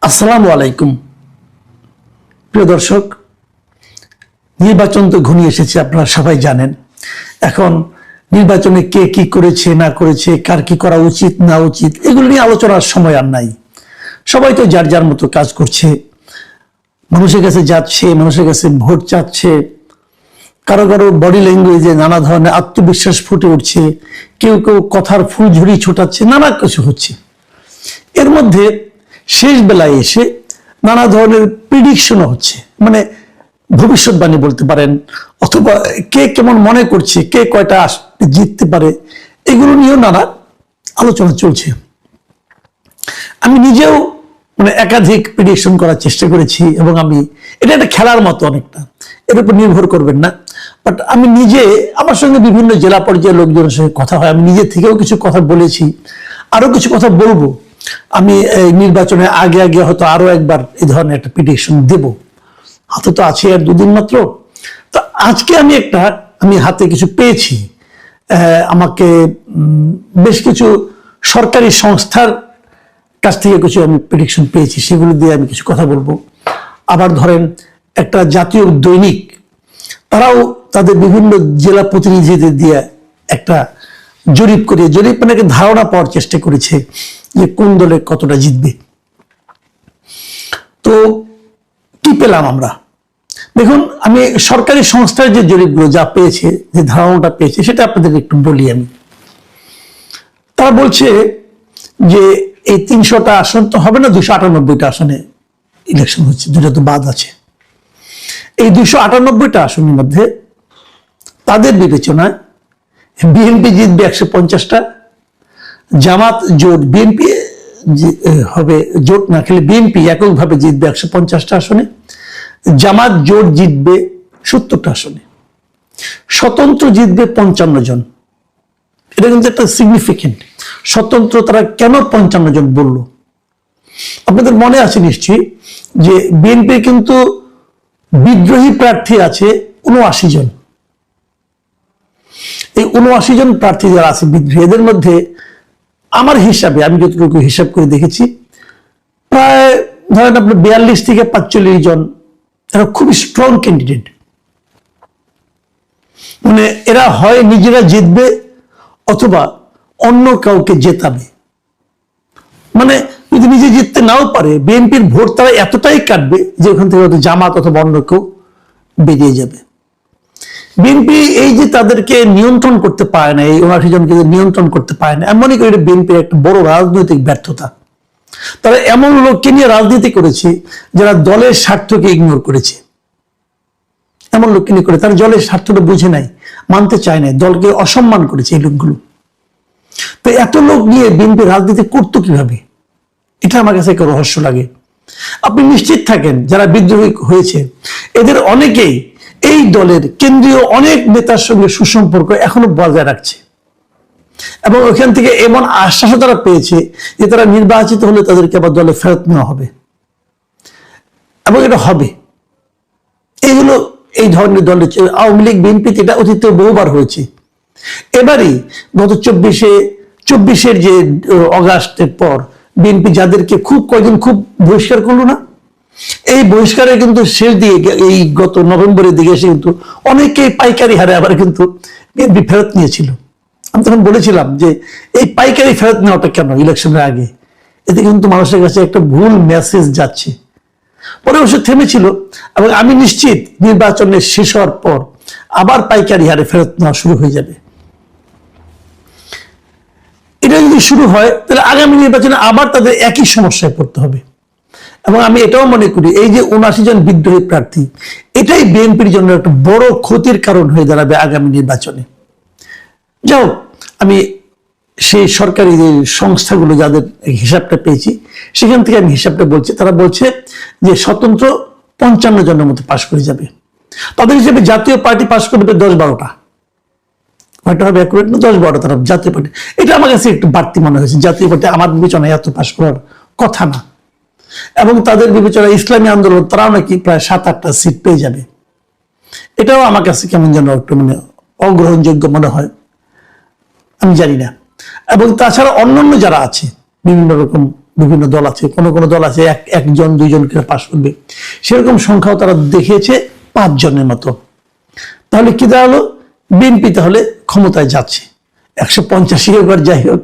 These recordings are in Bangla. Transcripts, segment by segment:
আসসালামু আলাইকুম প্রিয় দর্শক, নির্বাচন তো ঘনিয়ে এসেছে, আপনারা সবাই জানেন। এখন নির্বাচনে কে কি করেছে না করেছে, কার কি করা উচিত না উচিত, এগুলো নিয়ে আলোচনার সময় আর নাই। সবাই তো যার যার মতো কাজ করছে, মানুষের কাছে যাচ্ছে, মানুষের কাছে ভোট চাচ্ছে, কারো কারো বডি ল্যাঙ্গুয়েজে নানা ধরনের আত্মবিশ্বাস ফুটে উঠছে, কেউ কেউ কথার ফুলঝুরি ছোটাচ্ছে, নানা কিছু হচ্ছে। এর মধ্যে শেষ বেলায় এসে নানা ধরনের প্রিডিকশনও হচ্ছে, মানে ভবিষ্যৎবাণী বলতে পারেন, অথবা কে কেমন মনে করছে, কে কয়টা জিততে পারে, এগুলো নিয়েও নানা আলোচনা চলছে। আমি নিজেও একাধিক প্রিডিকশন করার চেষ্টা করেছি, এবং আমি এটা একটা খেলার মতো, অনেকটা এর উপর নির্ভর করবেন না। বাট আমি নিজে, আমার সঙ্গে বিভিন্ন জেলা পর্যায়ের লোকজনের সঙ্গে কথা হয়, আমি নিজে থেকেও কিছু কথা বলেছি, আরো কিছু কথা বলবো। আমি এই নির্বাচনের আগে আগে হয়তো আরো একবার এই ধরনের একটা প্রিডিকশন দেব। হাতে তো আছে আর দুদিন মাত্র। তো আজকে আমি হাতে কিছু পেয়েছি। আমাকে বেশ কিছু সরকারি সংস্থার কাছ থেকে কিছু আমি প্রেডিকশন পেয়েছি, সেগুলো দিয়ে আমি কিছু কথা বলবো। আবার ধরেন একটা জাতীয় দৈনিক, তারাও তাদের বিভিন্ন জেলা প্রতিনিধিদের দিয়ে একটা জরিপ মানে একটা ধারণা পাওয়ার চেষ্টা করেছে যে কোন দলে কতটা জিতবে। তো কি পেলাম আমরা? দেখুন, আমি সরকারি সংস্থার যে জরিপগুলো যা পেয়েছে, যে ধারণাটা পেয়েছে, সেটা আপনাদের একটু বলি। আমি তারা বলছে যে এই 300টা আসন তো হবে না, 298টা আসনে ইলেকশন হচ্ছে, দুটো তো বাদ আছে। এই 298টা আসনের মধ্যে তাদের বিবেচনায় বিএনপি জিতবে 150টা, জামাত জোট, বিএনপি হবে জোট না খেলে বিএনপি এককভাবে জিতবে 150টা আসনে, জামাত জোট জিতবে 70টা আসনে, স্বতন্ত্র জিতবে 55 জন। এটা কিন্তু একটা সিগনিফিকেন্ট। স্বতন্ত্র তারা কেন 55 জন বলল? আপনাদের মনে আছে নিশ্চয়ই যে বিএনপির কিন্তু বিদ্রোহী প্রার্থী আছে 79 জন। এই 79 জন প্রার্থী যারা আছে বিদ্রোহী, এদের মধ্যে আমার হিসাবে, আমি যতটুকু হিসাব করে দেখেছি, প্রায় ধরেন আপনার 42 থেকে 45 জন এরা খুবই স্ট্রং ক্যান্ডিডেট। এরা হয় নিজেরা জিতবে অথবা অন্য কাউকে জেতাবে। যদি নিজে জিততে নাও পারে, বিএনপির ভোট তারা এতটাই কাটবে যে ওখান থেকে হয়তো জামাত অথবা অন্য কেউ বেরিয়ে যাবে। বিএনপি এই যে তাদেরকে নিয়ন্ত্রণ করতে পারে না, এই 79 জনকে নিয়ন্ত্রণ করতে পারে না, আমি মনে করি বিএনপির একটা বড় রাজনৈতিক ব্যর্থতা। তারা এমন লোককে নিয়ে রাজনীতি করেছে যারা দলের স্বার্থকে ইগনোর করেছে। এমন লোককে নিয়ে করে তারা দলের স্বার্থটা বুঝে নাই, মানতে চায় না, দলকে অসম্মান করেছে এই লোকগুলো। তো এত লোক নিয়ে বিএনপি রাজনীতি করতো কিভাবে? এটা আমার কাছে একটা রহস্য লাগে। আপনি নিশ্চিত থাকেন যারা বিদ্রোহী হয়েছে এদের অনেকেই এই দলের কেন্দ্রীয় অনেক নেতার সঙ্গে সুসম্পর্ক এখনো বজায় রাখছে, এবং ওখান থেকে এমন আশ্বাসও তারা পেয়েছে যে তারা নির্বাচিত হলে তাদেরকে আবার দলে ফেরত নেওয়া হবে, এবং এটা হবে। এইগুলো এই ধরনের দলের আওয়ামী লীগ, বিএনপি এটা অতীতে বহুবার হয়েছে। এবারই গত 24-এর যে অগাস্টের পর বিএনপি যাদেরকে কয়েকদিন খুব বহিষ্কার করলো না, এই বহিষ্কারে কিন্তু শেষ দিয়ে এই গত নভেম্বরের দিকে এসে কিন্তু অনেকে পাইকারি হারে আবার কিন্তু বিএনপি ফেরত নিয়েছিল। আমি তখন বলেছিলাম যে এই পাইকারি ফেরত নেওয়াটা কেন ইলেকশনের আগে? এতে কিন্তু মানুষের কাছে একটা ভুল মেসেজ যাচ্ছে। পরে অবশ্য থেমেছিল, এবং আমি নিশ্চিত নির্বাচনের শেষ হওয়ার পর আবার পাইকারি হারে ফেরত নেওয়া শুরু হয়ে যাবে। এটা যদি শুরু হয় তাহলে আগামী নির্বাচনে আবার তাদের একই সমস্যায় পড়তে হবে। এবং আমি এটাও মনে করি এই যে 79 জন বিদ্রোহী প্রার্থী, এটাই বিএনপির জন্য একটা বড় ক্ষতির কারণ হয়ে দাঁড়াবে আগামী নির্বাচনে। যাও, আমি সেই সরকারি যে সংস্থাগুলো যাদের হিসাবটা পেয়েছি সেখান থেকে আমি হিসাবটা বলছি। তারা বলছে যে স্বতন্ত্র 55 জনের মতো পাশ করে যাবে। তাদের হিসেবে জাতীয় পার্টি পাশ করবে 10-12টা, হয়তো হবে অ্যাকুরেট না, 10-12টা তারা জাতীয় পার্টি। এটা আমার কাছে একটু বাড়তি মনে হয়েছে। জাতীয় পার্টি আমার বিবেচনায় এত পাশ করার কথা না, এবং তাদের বিবেচনায় ইসলামী আন্দোলন তারাও নাকি প্রায় 7-8টা সিট পেয়ে যাবে। এটাও আমার কাছে কেমন যেন একটু অগ্রহণযোগ্য মনে হয়, আমি জানি না। এবং তাছাড়া অন্যান্য যারা আছে বিভিন্ন রকম বিভিন্ন দল আছে, কোনো দল আছে একজন দুইজন করে পাশ করবে, সেরকম সংখ্যাও তারা দেখিয়েছে 5 জনের মতো। তাহলে কি দাঁড়ালো, বিএনপি তাহলে ক্ষমতায় যাচ্ছে 185 এবার, যাই হোক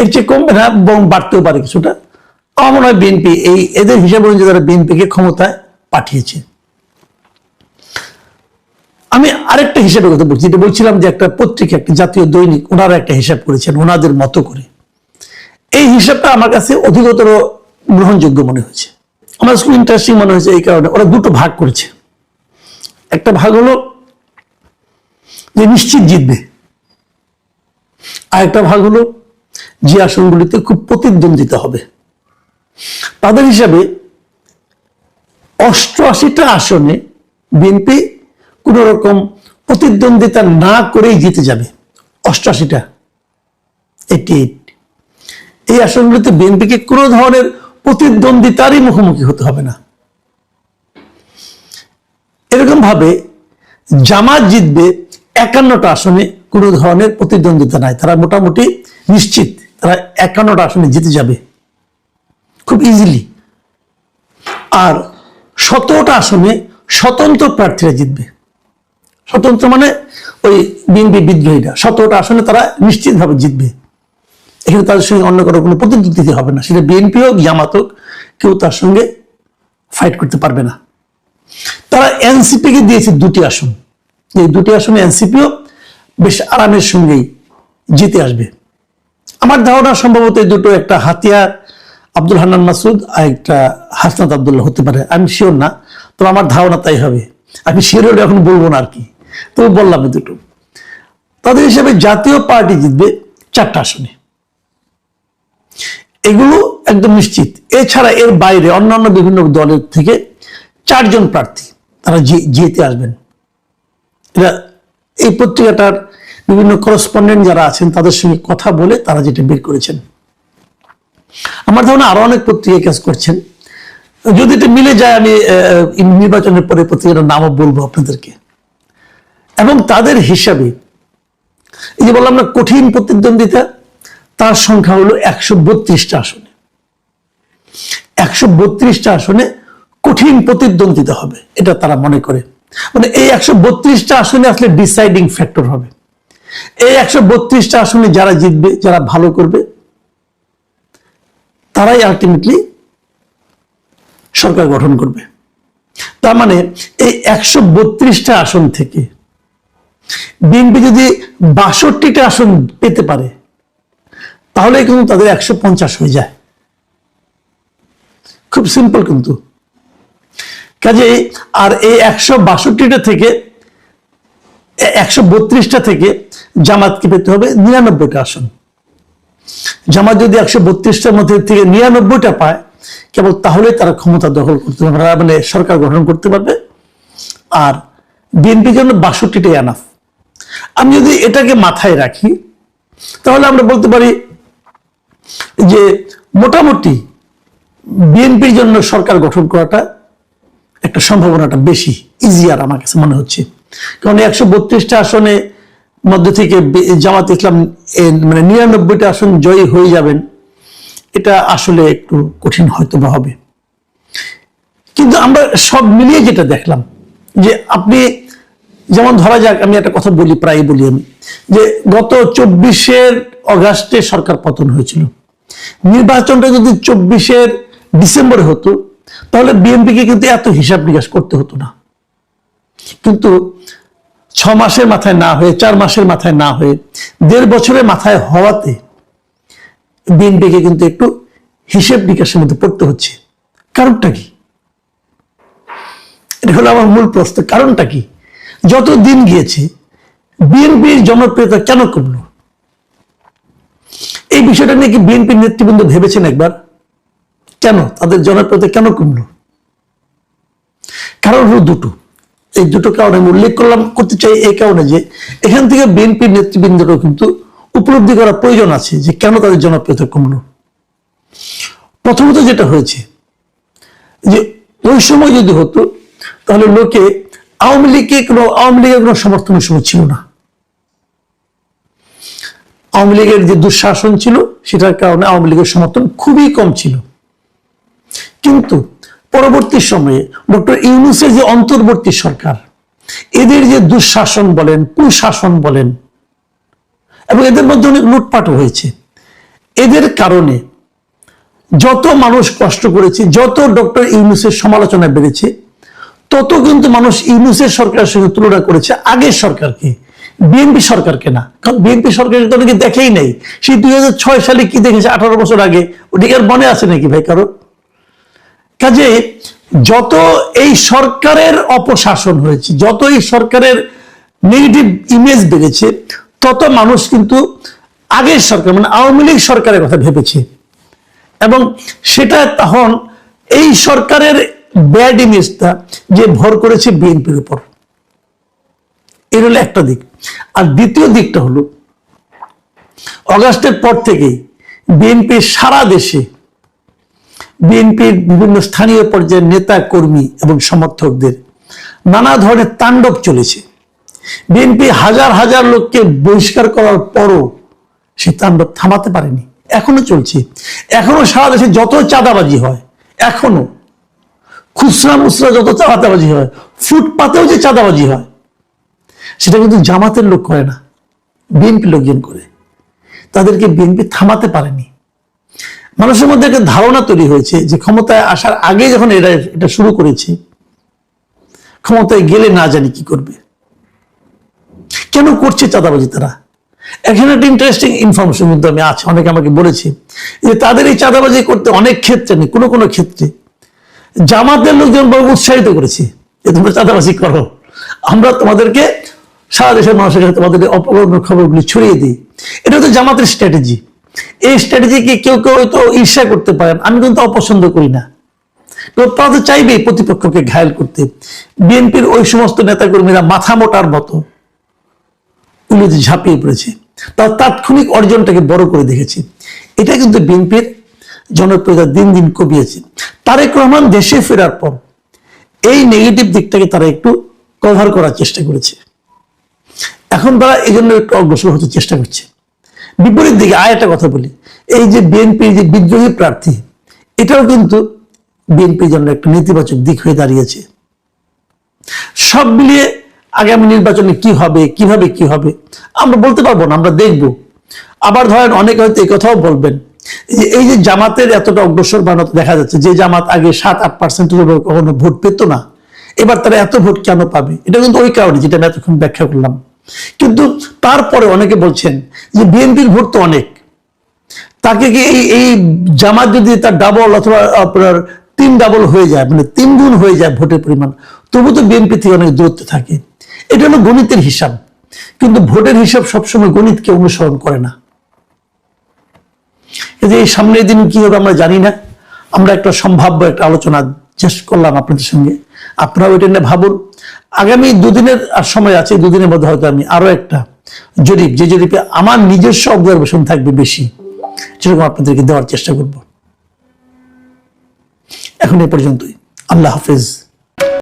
এর চেয়ে কমবে না, বরং বাড়তেও পারে কিছুটা। আমার মনে হয় বিএনপি এদের হিসাব অনুযায়ী তারা বিএনপিকে ক্ষমতায় পাঠিয়েছে। আমি আরেকটা হিসাবের কথা বলছি, যেটা বলছিলাম যে একটা পত্রিকা, একটা জাতীয় দৈনিক, ওনারা একটা হিসাব করেছেন ওনাদের মতো করে। এই হিসাবটা আমার কাছে অধিকতর গ্রহণযোগ্য মনে হয়েছে, আমার খুব ইন্টারেস্টিং মনে হয়েছে। এই কারণে ওরা দুটো ভাগ করেছে। একটা ভাগ হলো যে নিশ্চিত জিতবে, আর একটা ভাগ হলো যে আসনগুলিতে খুব প্রতিদ্বন্দ্বিতা হবে। তাদের হিসাবে 88টা আসনে বিএনপি কোন রকম প্রতিদ্বন্দ্বিতা না করেই জিতে যাবে। 88টা, 88। এই আসনগুলিতে বিএনপিকে কোনো ধরনের প্রতিদ্বন্দ্বিতারই মুখোমুখি হতে হবে না। এরকম ভাবে জামাত জিতবে 51টা আসনে, কোনো ধরনের প্রতিদ্বন্দ্বিতা নাই, তারা মোটামুটি নিশ্চিত তারা 51টা আসনে জিতে যাবে খুব ইজিলি। আর 17টা আসনে স্বতন্ত্র প্রার্থীরা জিতবে। স্বতন্ত্র মানে ওই বিএনপি বিদ্রোহীরা 17টা আসনে তারা নিশ্চিতভাবে জিতবে। এখানে তাদের সঙ্গে অন্য কোনো প্রতিদ্বন্দ্বিতা হবে না, সেটা বিএনপি হোক জামাত হোক, কেউ তার সঙ্গে ফাইট করতে পারবে না। তারা এনসিপিকে দিয়েছে 2টি আসন, এই 2টি আসনে এনসিপিও বেশ আরামের সঙ্গেই জিতে আসবে। আমার ধারণা সম্ভবত এই দুটো, একটা হাতিয়ার আব্দুল হান্নান মাসুদ আর একটা হাসনাত আব্দুল্লাহ হতে পারে, আমি শিওর না, তো আমার ধারণা তাই হবে। আমি শিওর হলে এখন বলবো না আর কি, তবু বললাম এই দুটো। তাদের হিসাবে জাতীয় পার্টি জিতবে 4টা আসনে, এগুলো একদম নিশ্চিত। এছাড়া এর বাইরে অন্যান্য বিভিন্ন দলের থেকে 4 জন প্রার্থী তারা জিতে আসবেন। এরা এই পত্রিকাটার বিভিন্ন করসপন্ডেন্ট যারা আছেন তাদের সঙ্গে কথা বলে তারা যেটা বের করেছেন। আমার ধারণা আরো অনেক পত্রিকা কাজ করছেন, যদি এটা মিলে যায় আমি নির্বাচনের পরে পত্রিকাটার নামও বলবো আপনাদেরকে। এবং তাদের হিসাবে এই যে বললাম না কঠিন প্রতিদ্বন্দ্বিতা, তার সংখ্যা হলো 132টা আসনে। 132টা আসনে কঠিন প্রতিদ্বন্দ্বিতা হবে, এটা তারা মনে করে। মানে এই 132টা আসনে আসলে ডিসাইডিং ফ্যাক্টর হবে। এই 132টা আসনে যারা জিতবে, যারা ভালো করবে, তারাই আলটিমেটলি সরকার গঠন করবে। তার মানে এই 132টা আসন থেকে বিএনপি যদি 62টা আসন পেতে পারে, তাহলে কিন্তু তাদের 150 হয়ে যায়। খুব সিম্পল কিন্তু। কাজে আর এই 162টা থেকে 132টা থেকে জামাতকে পেতে হবে 99টা আসন। জামাত যদি 132টার মধ্যে থেকে 99টা পায়, কেবল তাহলে তারা ক্ষমতা দখল করতে পারবে, মানে সরকার গঠন করতে পারবে। আর বিএনপির জন্য 62টাই এনাফ। আমি যদি এটাকে মাথায় রাখি, তাহলে আমরা বলতে পারি যে মোটামুটি বিএনপির জন্য সরকার গঠন করাটা একটা সম্ভাবনাটা বেশি ইজিয়ার আমার কাছে মনে হচ্ছে। কারণ 132টা আসনে মধ্যে থেকে জামাত ইসলাম মানে 99টা আসন জয়ী হয়ে যাবেন, এটা আসলে একটু কঠিন হয়তো বা হবে। কিন্তু আমরা সব মিলিয়ে যেটা দেখলাম, যে আপনি যেমন ধরা যাক, আমি একটা কথা বলি, প্রায় বলি আমি, যে গত 24 অগাস্টে সরকার পতন হয়েছিল। নির্বাচনটা যদি 24 ডিসেম্বরে হতো, তাহলে বিএনপিকে কিন্তু এত হিসাব নিকাশ করতে হতো না। কিন্তু 6 মাসের মাথায় না হয়ে, 4 মাসের মাথায় না হয়ে, 1.5 বছরের মাথায় হওয়াতে বিএনপিকে কিন্তু একটু হিসেব নিকাশের মধ্যে পড়তে হচ্ছে। কারণটা কি? এটা হলো আমার মূল প্রশ্ন, কারণটা কি? যত দিন গিয়েছে বিএনপির জনপ্রিয়তা কেন কমলো? এই বিষয়টা নিয়ে কি বিএনপির নেতৃবৃন্দ ভেবেছেন একবার? কেন তাদের জনপ্রিয়তা কেন কমলো? কারণ হলো দুটো। এই দুটো কারণ আমি উল্লেখ করতে চাই এই কারণে যে এখান থেকে বিএনপির নেতৃবৃন্দেরও কিন্তু উপলব্ধি করা প্রয়োজন আছে যে কেন তাদের জনপ্রিয়তা কমলো। প্রথমত যেটা হয়েছে যে ওই সময় যদি হতো, তাহলে লোকে আওয়ামী লীগের কোনো সমর্থনের সময় ছিল না। আওয়ামী লীগের যে দুঃশাসন ছিল সেটার কারণে আওয়ামী লীগের সমর্থন খুবই কম ছিল। কিন্তু পরবর্তী সময়ে ডক্টর ইউনূসের যে অন্তর্বর্তী সরকার, এদের যে দুঃশাসন বলেন, কুশাসন বলেন, এবং এদের মধ্যে অনেক লুটপাটও হয়েছে, এদের কারণে যত মানুষ কষ্ট করেছে, যত ডক্টর ইউনূসের সমালোচনা বেড়েছে, তত কিন্তু মানুষ ইউনূসের সরকারের সঙ্গে তুলনা করেছে আগের সরকারকে, বিএনপি সরকারকে না। কারণ বিএনপি সরকারকে তো অনেকে দেখেই নাই। সেই 2006 সালে কি দেখেছে 18 বছর আগে, ওটি আর মনে আছে নাকি ভাই কারো? কাজে যত এই সরকারের অপশাসন হয়েছে, যত এই সরকারের নেগেটিভ ইমেজ বেড়েছে, তত মানুষ কিন্তু আগের সরকার মানে আওয়ামী লীগ সরকারের কথা ভেবেছে, এবং সেটা তখন এই সরকারের ব্যাড ইমেজটা যে ভর করেছে বিএনপির উপর। এর হলো একটা দিক। আর দ্বিতীয় দিকটা হলো অগাস্টের পর থেকেই বিএনপির সারা দেশে, বিএনপির বিভিন্ন স্থানীয় পর্যায়ের নেতা কর্মী এবং সমর্থকদের নানা ধরনের তাণ্ডব চলেছে। বিএনপি হাজার হাজার লোককে বহিষ্কার করার পরও সেই তাণ্ডব থামাতে পারেনি, এখনো চলছে। এখনো সারা দেশে যত চাঁদাবাজি হয়, এখনো খুচরা মুচরা যত চাঁদাবাজি হয়, ফুটপাতেও যে চাঁদাবাজি হয়, সেটা কিন্তু জামাতের লোক করে না, বিএনপি লোকজন করে। তাদেরকে বিএনপি থামাতে পারেনি। মানুষের মধ্যে একটা ধারণা তৈরি হয়েছে যে ক্ষমতায় আসার আগে যখন এটা শুরু করেছে, ক্ষমতায় গেলে না জানি কি করবে। কেন করছে চাঁদাবাজি তারা? এখানে একটা ইন্টারেস্টিং ইনফরমেশন কিন্তু আমি আছে, অনেকে আমাকে বলেছে যে তাদের এই চাঁদাবাজি করতে অনেক ক্ষেত্রে নেই, কোনো কোনো ক্ষেত্রে জামাতের লোকজন বহু উৎসাহিত করেছে যে তোমরা চাঁদাবাজি করো, আমরা তোমাদেরকে সারা দেশের মানুষের কাছে তোমাদের অপকর্মের খবরগুলি ছড়িয়ে দিই। এটা হচ্ছে জামাতের স্ট্র্যাটেজি। এই স্ট্র্যাটেজিকে কেউ কেউ হয়তো ঈর্ষা করতে পারেন, আমি কিন্তু অপছন্দ করি না। তারা তো চাইবেই প্রতিপক্ষকে ঘায়েল করতে। বিএনপির ওই সমস্ত নেতাকর্মীরা মাথা মোটার মতো উল্লেতে ঝাঁপিয়ে পড়েছে, তার তাৎক্ষণিক অর্জনটাকে বড় করে দেখেছে। এটা কিন্তু বিএনপির জনপ্রিয়তা দিন দিন কমিয়েছে। তারেক রহমান দেশে ফেরার পর এই নেগেটিভ দিকটাকে তারা একটু কভার করার চেষ্টা করেছে। এখন তারা এই জন্য একটু অগ্রসর হতে চেষ্টা করছে। বিপরীত দিকে আর একটা কথা বলি, এই যে বিএনপির যে বিদ্রোহী প্রার্থী, এটাও কিন্তু বিএনপির জন্য একটা নেতিবাচক দিক হয়ে দাঁড়িয়েছে। সব মিলিয়ে আগামী নির্বাচনে কি হবে, কিভাবে কি হবে আমরা বলতে পারবো না, আমরা দেখব। আবার ধরেন অনেকে হয়তো এই কথাও বলবেন যে এই যে জামাতের এতটা অগ্রসর বানাতে দেখা যাচ্ছে, যে জামাত আগে 7-8% কখনো ভোট পেত না, এবার তারা এত ভোট কেন পাবে? এটা কিন্তু ওই কারণে যেটা আমি এতক্ষণ ব্যাখ্যা করলাম। কিন্তু তারপরে অনেকে বলছেন যে বিএনপির ভোট তো অনেক, তাকে কি এই জামাত যদি তার ডাবল অথবা আপনার 3 ডাবল হয়ে যায়, মানে 3 গুণ হয়ে যায় ভোটের পরিমাণ, তবু তো বিএনপি থেকে অনেক দূরত্বে থাকে। এটা হলো গণিতের হিসাব, কিন্তু ভোটের হিসাব সবসময় গণিতকে অনুসরণ করে না। এই সামনের দিন কি হবে আমরা জানি না। আমরা একটা সম্ভাব্য একটা আলোচনা চেষ্টা করলাম আপনাদের সঙ্গে, আপনারাও এটা নিয়ে ভাবুন। আগামী 2 দিনের সময় আছে, 2 দিনের মধ্যে হয়তো আমি আরো একটা জরিপ, যে জরিপে আমার নিজস্ব অবজারভেশন থাকবে বেশি, সেরকম আপনাদেরকে দেওয়ার চেষ্টা করব। এখন এ পর্যন্তই। আল্লাহ হাফেজ।